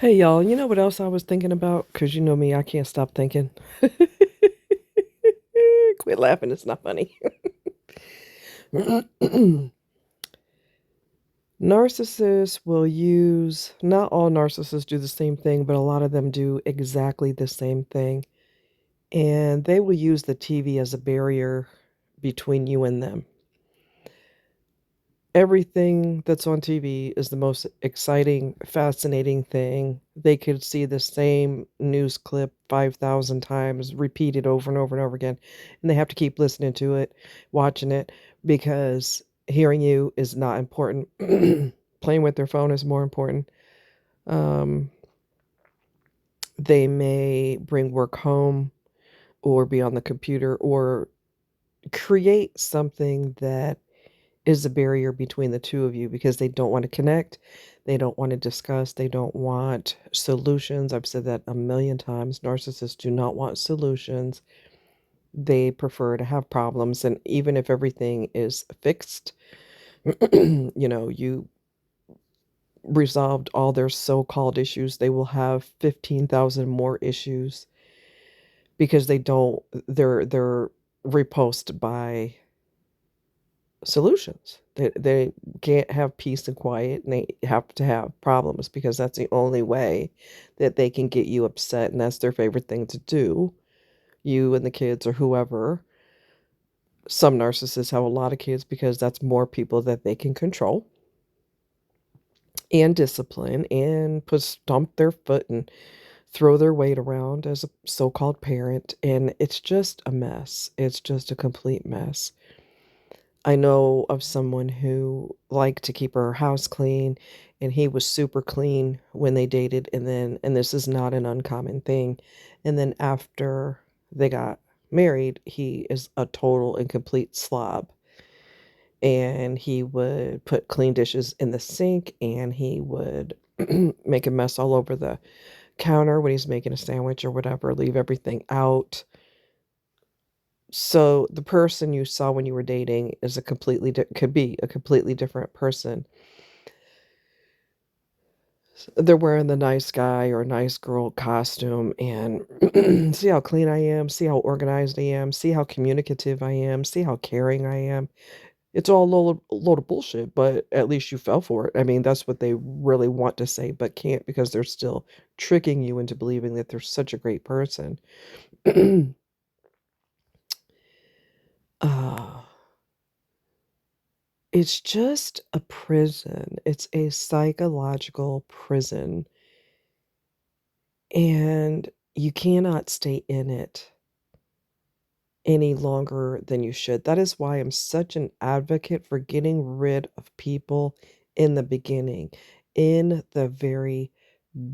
Hey y'all, you know what else I was thinking about? Because you know me, I can't stop thinking. Quit laughing, it's not funny. Narcissists will use, not all narcissists do the same thing, but a lot of them do exactly the same thing. And they will use the TV as a barrier between you and them. Everything that's on TV is the most exciting, fascinating thing. They could see the same news clip 5,000 times, repeated over and over and over again, and they have to keep listening to it, watching it, because hearing you is not important. Playing with their phone is more important. Um, they may bring work home or be on the computer or create something that is a barrier between the two of you because they don't want to connect. They don't want to discuss. They don't want solutions. I've said that a million times. Narcissists do not want solutions. They prefer to have problems. And even if everything is fixed, you resolved all their so called issues, they will have 15,000 more issues because they're repulsed by solutions. They can't have peace and quiet, and they have to have problems because that's the only way that they can get you upset, and that's their favorite thing to do. You and the kids or whoever. Some narcissists have a lot of kids because that's more people that they can control and discipline and put stomp their foot and throw their weight around as a so-called parent, and it's just a mess. It's just a complete mess. I know of someone who liked to keep her house clean, and he was super clean when they dated, and this is not an uncommon thing, and then after they got married, he is a total and complete slob, and he would put clean dishes in the sink, and he would make a mess all over the counter when he's making a sandwich or whatever, leave everything out. So the person you saw when you were dating is a could be a completely different person. They're wearing the nice guy or nice girl costume and see how clean I am, see how organized I am, see how communicative I am, see how caring I am. It's all load of bullshit, but at least you fell for it. I mean, that's what they really want to say, but can't because they're still tricking you into believing that they're such a great person. Ah. It's just a prison. It's a psychological prison, and you cannot stay in it any longer than you should. That is why I'm such an advocate for getting rid of people in the beginning. In the very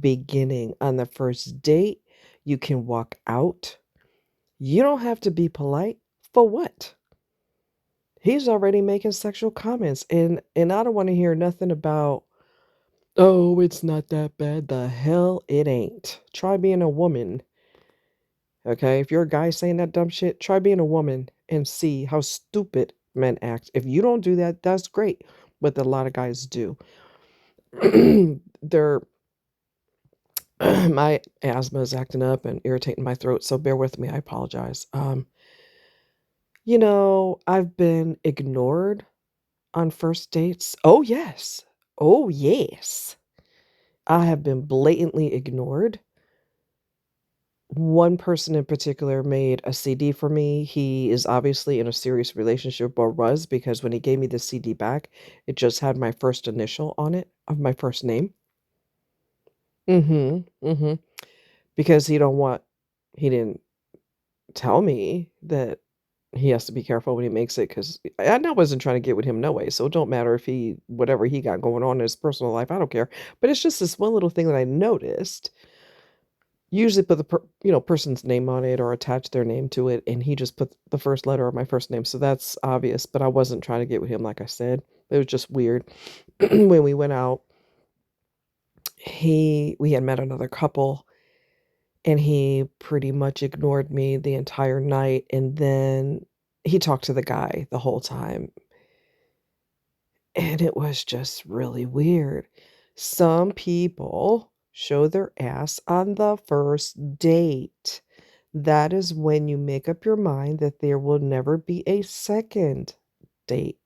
beginning, on the first date, you can walk out. You don't have to be polite. For what? He's already making sexual comments, and I don't want to hear nothing about, "Oh, it's not that bad." The hell it ain't. Try being a woman, okay? If you're a guy saying that dumb shit, try being a woman and see how stupid men act. If you don't do that, that's great, but a lot of guys do. They're my asthma is acting up and irritating my throat, so bear with me, I apologize. I've been ignored on first dates. Oh, yes. Oh, yes. I have been blatantly ignored. One person in particular made a CD for me. He is obviously in a serious relationship or was because when he gave me the CD back, it just had my first initial on it of my first name. Mhm. Mhm. Because he didn't tell me that he has to be careful when he makes it because I wasn't trying to get with him no way. So it don't matter if whatever he got going on in his personal life, I don't care. But it's just this one little thing that I noticed. Usually put person's name on it or attach their name to it, and he just put the first letter of my first name, so that's obvious, but I wasn't trying to get with him, like I said. It was just weird. When we went out, he we had met another couple, and he pretty much ignored me the entire night, and then he talked to the guy the whole time, and it was just really weird. Some people show their ass on the first date. That is when you make up your mind that there will never be a second date.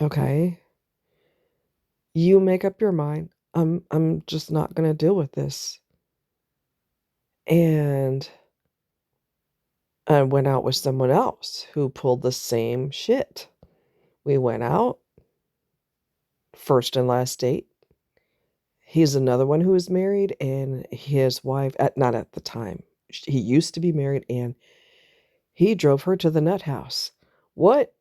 Okay? You make up your mind, I'm just not gonna deal with this. And I went out with someone else who pulled the same shit. We went out, first and last date. He's another one who is married, and his wife at not at the time. He used to be married, and he drove her to the nut house. What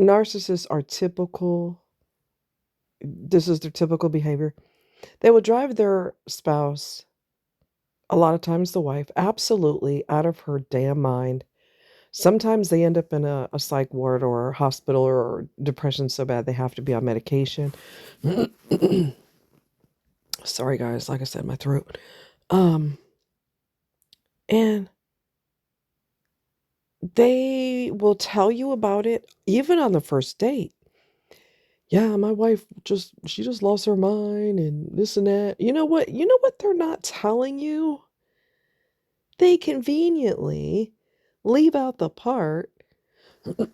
narcissists are typical, this is their typical behavior. They will drive their spouse, a lot of times the wife, absolutely out of her damn mind. Sometimes they end up in a psych ward or a hospital or depression so bad they have to be on medication. Sorry guys, like I said, my throat. Um, and they will tell you about it even on the first date. Yeah, my wife she just lost her mind and this and that. You know what? You know what they're not telling you? They conveniently leave out the part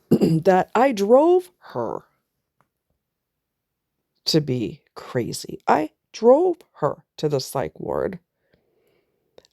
that I drove her to be crazy. I drove her to the psych ward.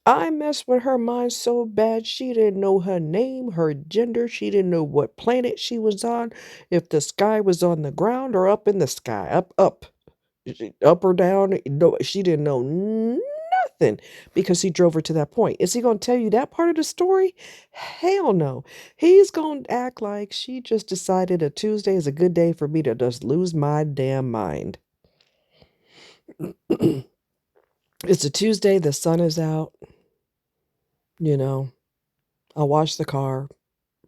I messed with her mind so bad she didn't know her name, her gender, she didn't know what planet she was on, if the sky was on the ground or up in the sky, up or down. No, she didn't know nothing because he drove her to that point. Is he going to tell you that part of the story? Hell no. He's going to act like she just decided a Tuesday is a good day for me to just lose my damn mind. It's a Tuesday, the sun is out, you know. I'll wash the car,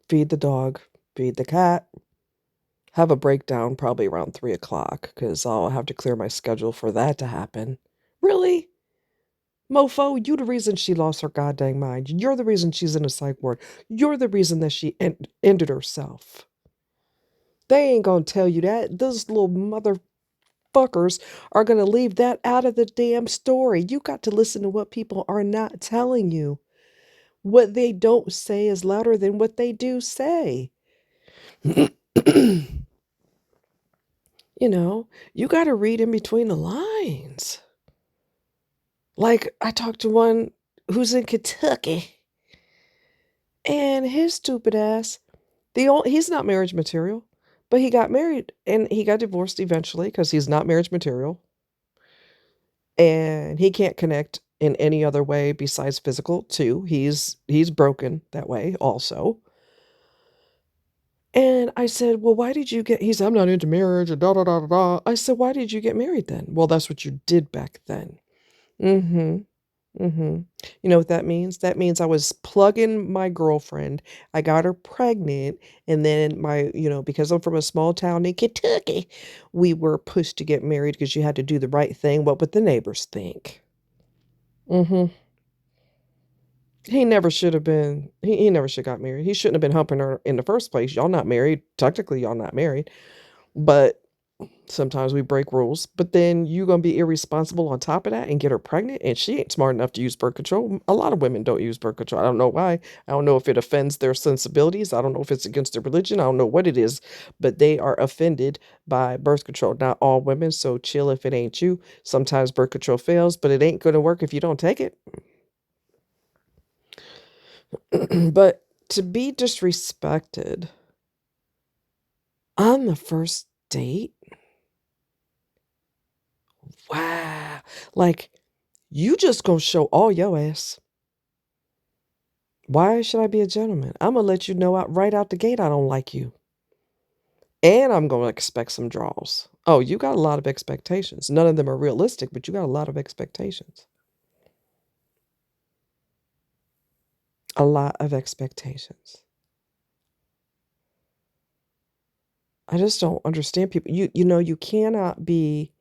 feed the dog, feed the cat, have a breakdown probably around 3 o'clock because I'll have to clear my schedule for that to happen. Really? Mofo, you the reason she lost her goddamn mind. You're the reason she's in a psych ward. You're the reason that she ended herself. They ain't gonna tell you that. Those little motherfuckers are gonna leave that out of the damn story. You got to listen to what people are not telling you. What they don't say is louder than what they do say. You know, you got to read in between the lines. Like, I talked to one who's in Kentucky, and his stupid ass, he's not marriage material, but he got married and he got divorced eventually because he's not marriage material, and he can't connect in any other way besides physical too. He's broken that way also. And I said, "Well, why did you get," he said, "I'm not into marriage," and da da da da da. I said, "Why did you get married then?" "Well, that's what you did back then." Mhm. Mhm. You know what that means? That means I was plugging my girlfriend, I got her pregnant, and then because I'm from a small town in Kentucky, we were pushed to get married because you had to do the right thing. What would the neighbors think? Mhm. He never should have been he never should got married. He shouldn't have been humping her in the first place. Y'all not married. Technically, y'all not married. But sometimes we break rules, but then you gonna be irresponsible on top of that and get her pregnant, and she ain't smart enough to use birth control. A lot of women don't use birth control. I don't know why. I don't know if it offends their sensibilities. I don't know if it's against their religion. I don't know what it is, but they are offended by birth control. Not all women, so chill if it ain't you. Sometimes birth control fails, but it ain't gonna work if you don't take it. But to be disrespected on the first date, wow. Like, you just gonna show all your ass. Why should I be a gentleman? I'm gonna let you know right out the gate I don't like you. And I'm gonna expect some draws. Oh, you got a lot of expectations. None of them are realistic, but you got a lot of expectations. A lot of expectations. I just don't understand people. You cannot be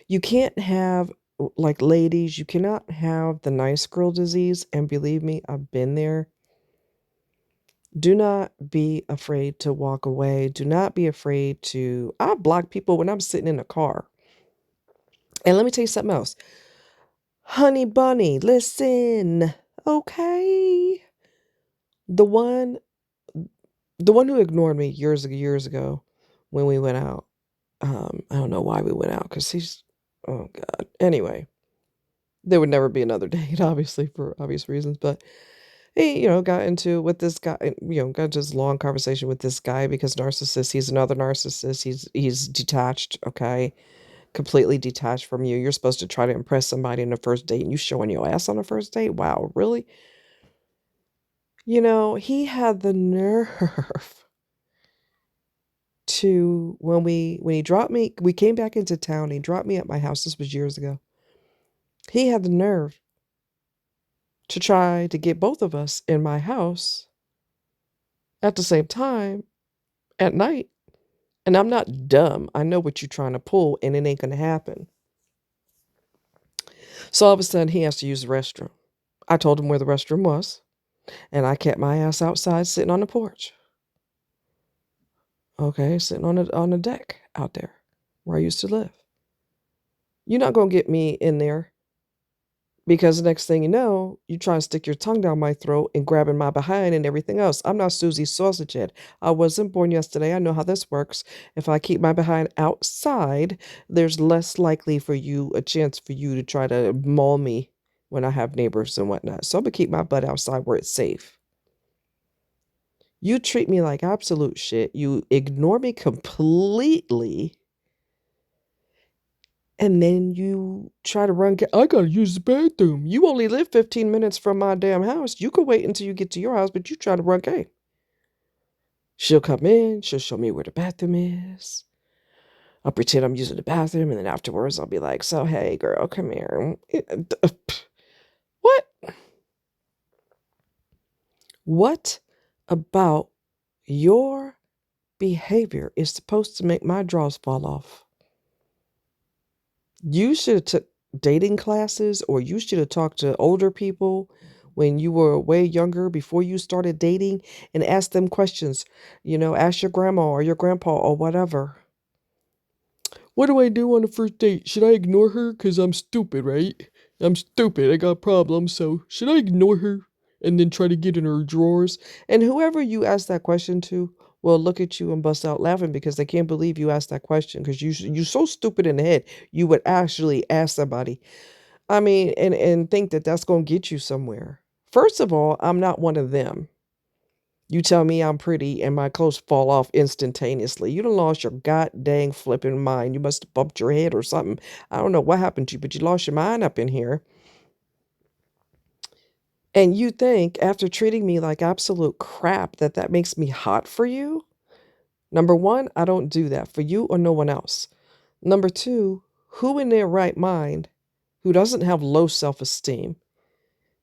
you can't have like ladies, you cannot have the nice girl disease, and believe me, I've been there. Do not be afraid to walk away. Do not be afraid to I block people when I'm sitting in a car. And let me tell you something else. Honey bunny, listen. Okay. The one the one who ignored me years ago when we went out. I don't know why we went out because he's oh God. Anyway, there would never be another date, obviously, for obvious reasons. But he, got into with this guy, got into this long conversation with this guy because narcissist, he's another narcissist. He's detached, okay? Completely detached from you. You're supposed to try to impress somebody in the first date and you showing your ass on the first date? Wow, really? He had the nerve to when he dropped me, we came back into town, he dropped me at my house. This was years ago. He had the nerve to try to get both of us in my house at the same time at night. And I'm not dumb. I know what you're trying to pull, and it ain't gonna happen. So all of a sudden, he has to use the restroom. I told him where the restroom was, and I kept my ass outside sitting on the porch. Okay, sitting on the deck out there where I used to live. You're not gonna get me in there because the next thing you know, you try to stick your tongue down my throat and grabbing my behind and everything else. I'm not Susie Sausage Head. I wasn't born yesterday. I know how this works. If I keep my behind outside, there's less likely for you, a chance for you to try to maul me when I have neighbors and whatnot. So I'm gonna keep my butt outside where it's safe. You treat me like absolute shit. You ignore me completely. And then you try to run. I gotta use the bathroom. You only live 15 minutes from my damn house. You could wait until you get to your house, but you try to run game. She'll come in. She'll show me where the bathroom is. I'll pretend I'm using the bathroom, and then afterwards I'll be like, "So hey, girl, come here." What? What about your behavior is supposed to make my drawers fall off? You should have took dating classes, or you should have talked to older people when you were way younger before you started dating and ask them questions. Ask your grandma or your grandpa or whatever. What do I do on the first date? Should I ignore her? Because I'm stupid, right? I'm stupid. I got problems. So should I ignore her and then try to get in her drawers? And whoever you ask that question to will look at you and bust out laughing because they can't believe you asked that question because you're so stupid in the head. You would actually ask somebody. I mean, and think that that's going to get you somewhere. First of all, I'm not one of them. You tell me I'm pretty and my clothes fall off instantaneously. You done lost your god dang flipping mind. You must have bumped your head or something. I don't know what happened to you, but you lost your mind up in here. And you think after treating me like absolute crap that makes me hot for you? Number one, I don't do that for you or no one else. Number two, who in their right mind who doesn't have low self-esteem?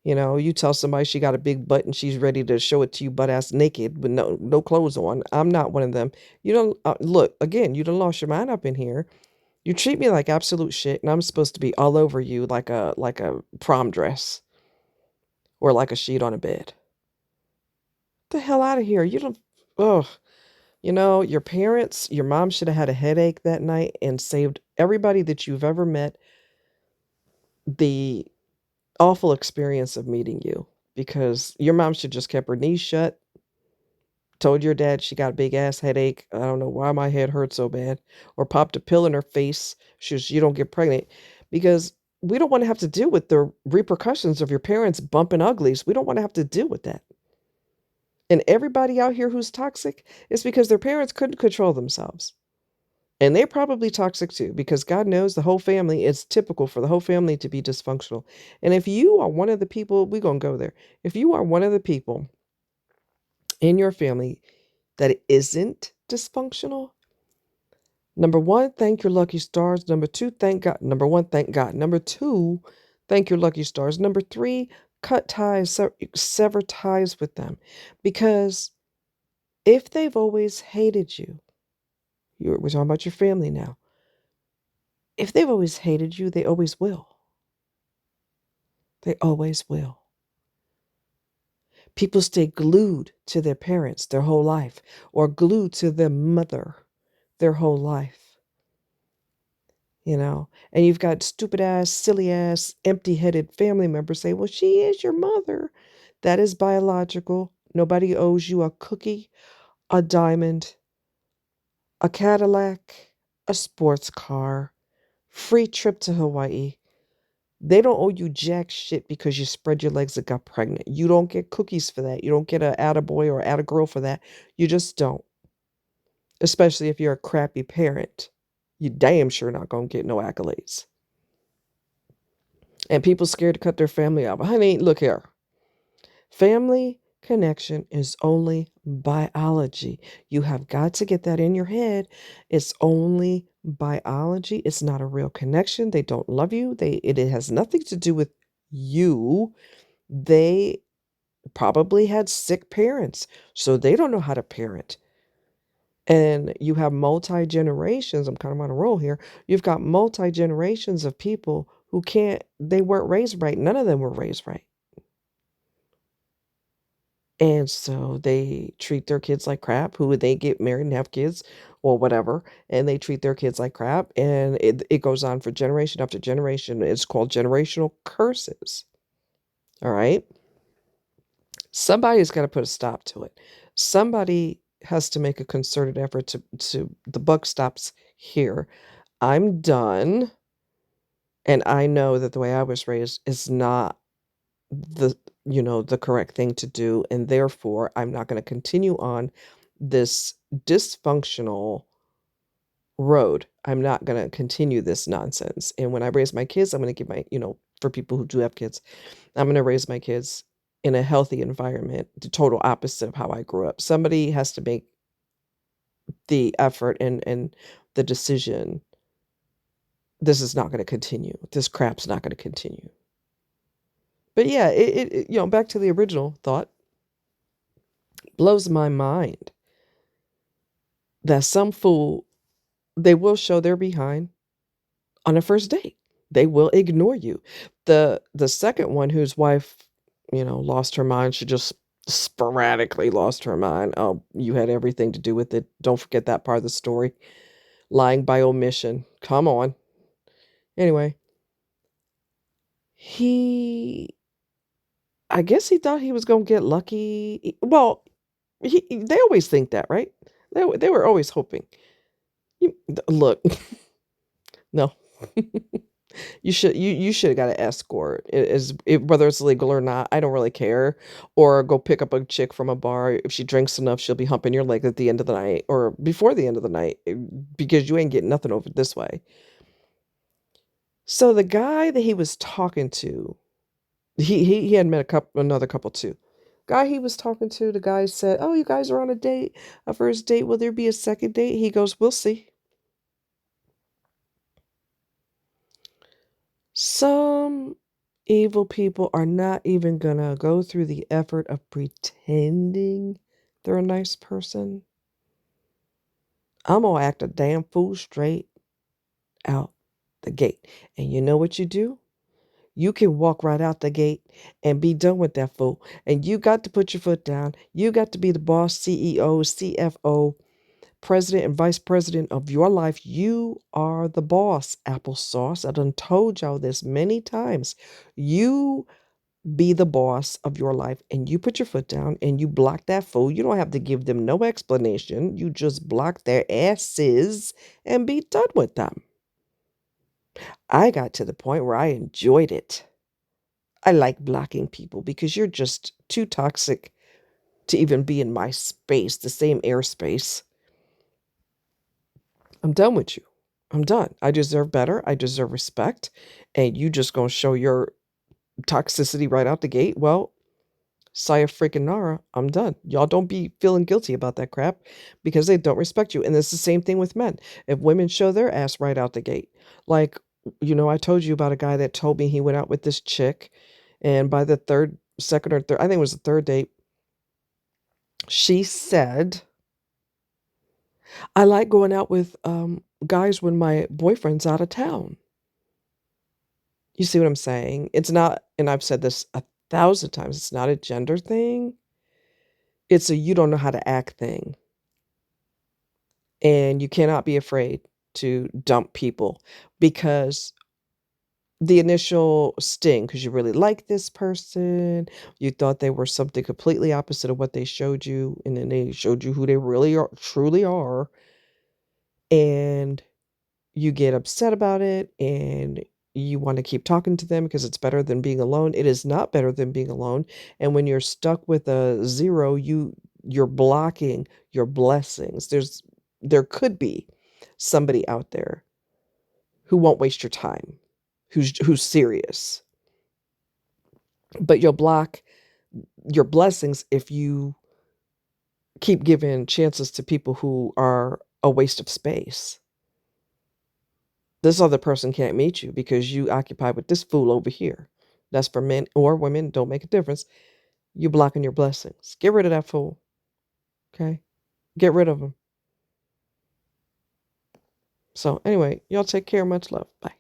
You tell somebody she got a big butt and she's ready to show it to you butt ass naked with no clothes on. I'm not one of them. You don't look again. You done lost your mind up in here. You treat me like absolute shit, and I'm supposed to be all over you like a prom dress or like a sheet on a bed. Get the hell out of here. You don't. Ugh. Your parents, your mom should have had a headache that night and saved everybody that you've ever met the awful experience of meeting you because your mom should just kept her knees shut, told your dad she got a big ass headache. I don't know why my head hurt so bad, or popped a pill in her face. You don't get pregnant because we don't want to have to deal with the repercussions of your parents bumping uglies. We don't want to have to deal with that. And everybody out here who's toxic is because their parents couldn't control themselves. And they're probably toxic too, because God knows the whole family, it's typical for the whole family to be dysfunctional. And if you are one of the people, we're going to go there. If you are one of the people in your family that isn't dysfunctional, number one, thank your lucky stars. Number two, thank God. Number one, thank God. Number two, thank your lucky stars. Number three, cut ties, sever ties with them. Because if they've always hated you, we're talking about your family now. If they've always hated you, they always will. They always will. People stay glued to their parents their whole life or glued to their mother their whole life. And you've got stupid ass, silly ass, empty headed family members say, well, she is your mother. That is biological. Nobody owes you a cookie, a diamond, a Cadillac, a sports car, free trip to Hawaii. They don't owe you jack shit because you spread your legs and got pregnant. You don't get cookies for that. You don't get a attaboy or attagirl for that. You just don't. Especially if you're a crappy parent. You damn sure not gonna get no accolades. And people scared to cut their family off. Honey, look here. Family connection is only biology. You have got to get that in your head. It's only biology. It's not a real connection. They don't love you. It has nothing to do with you. They probably had sick parents, so they don't know how to parent. And you have multi generations. I'm kind of on a roll here. You've got multi generations of people who they weren't raised right. None of them were raised right. And so they treat their kids like crap, who they get married and have kids or whatever, and they treat their kids like crap. And it goes on for generation after generation. It's called generational curses. All right. Somebody's got to put a stop to it. Somebody has to make a concerted effort to the buck stops here. I'm done. And I know that the way I was raised is not the correct thing to do, and therefore I'm not going to continue on this dysfunctional road. I'm not going to continue this nonsense. And when I raise my kids, I'm going to give for people who do have kids, I'm going to raise my kids in a healthy environment, the total opposite of how I grew up. Somebody has to make the effort and the decision. This is not going to continue. This crap's not going to continue. But yeah, back to the original thought, blows my mind that some fool, they will show their behind on a first date. They will ignore you. The second one, whose wife, lost her mind, she just sporadically lost her mind. Oh, you had everything to do with it. Don't forget that part of the story. Lying by omission. Come on. Anyway, I guess he thought he was gonna get lucky. Well, they always think that, right? They were always hoping. Look, no. You should have got an escort. Whether it's legal or not, I don't really care. Or go pick up a chick from a bar. If she drinks enough, she'll be humping your leg at the end of the night or before the end of the night, because you ain't getting nothing over this way. So the guy that he was talking to, he had met another couple too. Guy he was talking to, the guy said, "Oh, you guys are on a first date. Will there be a second date?" He goes, "We'll see." Some evil people are not even gonna go through the effort of pretending they're a nice person. I'm gonna act a damn fool straight out the gate. And you know what you do? You can walk right out the gate and be done with that fool. And you got to put your foot down. You got to be the boss, CEO, CFO, president, and vice president of your life. You are the boss, applesauce. I done told y'all this many times. You be the boss of your life, and you put your foot down and you block that fool. You don't have to give them no explanation. You just block their asses and be done with them. I got to the point where I enjoyed it. I like blocking people because you're just too toxic to even be in my space, the same airspace. I'm done with you. I'm done. I deserve better. I deserve respect. And you just gonna show your toxicity right out the gate? Well, Saya freaking Nara, I'm done. Y'all don't be feeling guilty about that crap because they don't respect you. And it's the same thing with men. If women show their ass right out the gate, like, I told you about a guy that told me he went out with this chick, and by the second or third, I think it was the third date, she said, I like going out with guys when my boyfriend's out of town. You see what I'm saying? It's not, and I've said this 1,000 times, it's not a gender thing. It's a you don't know how to act thing. And you cannot be afraid to dump people because the initial sting, because you really like this person, you thought they were something completely opposite of what they showed you, and then they showed you who they really are truly are, and you get upset about it, and you wanna keep talking to them because it's better than being alone. It is not better than being alone, and when you're stuck with a 0, you're blocking your blessings. There could be somebody out there who won't waste your time, who's serious, but you'll block your blessings if you keep giving chances to people who are a waste of space. This other person can't meet you because you occupy with this fool over here. That's for men or women, don't make a difference. You blocking your blessings. Get rid of that fool, okay? Get rid of him. So anyway, y'all take care. Much love. Bye.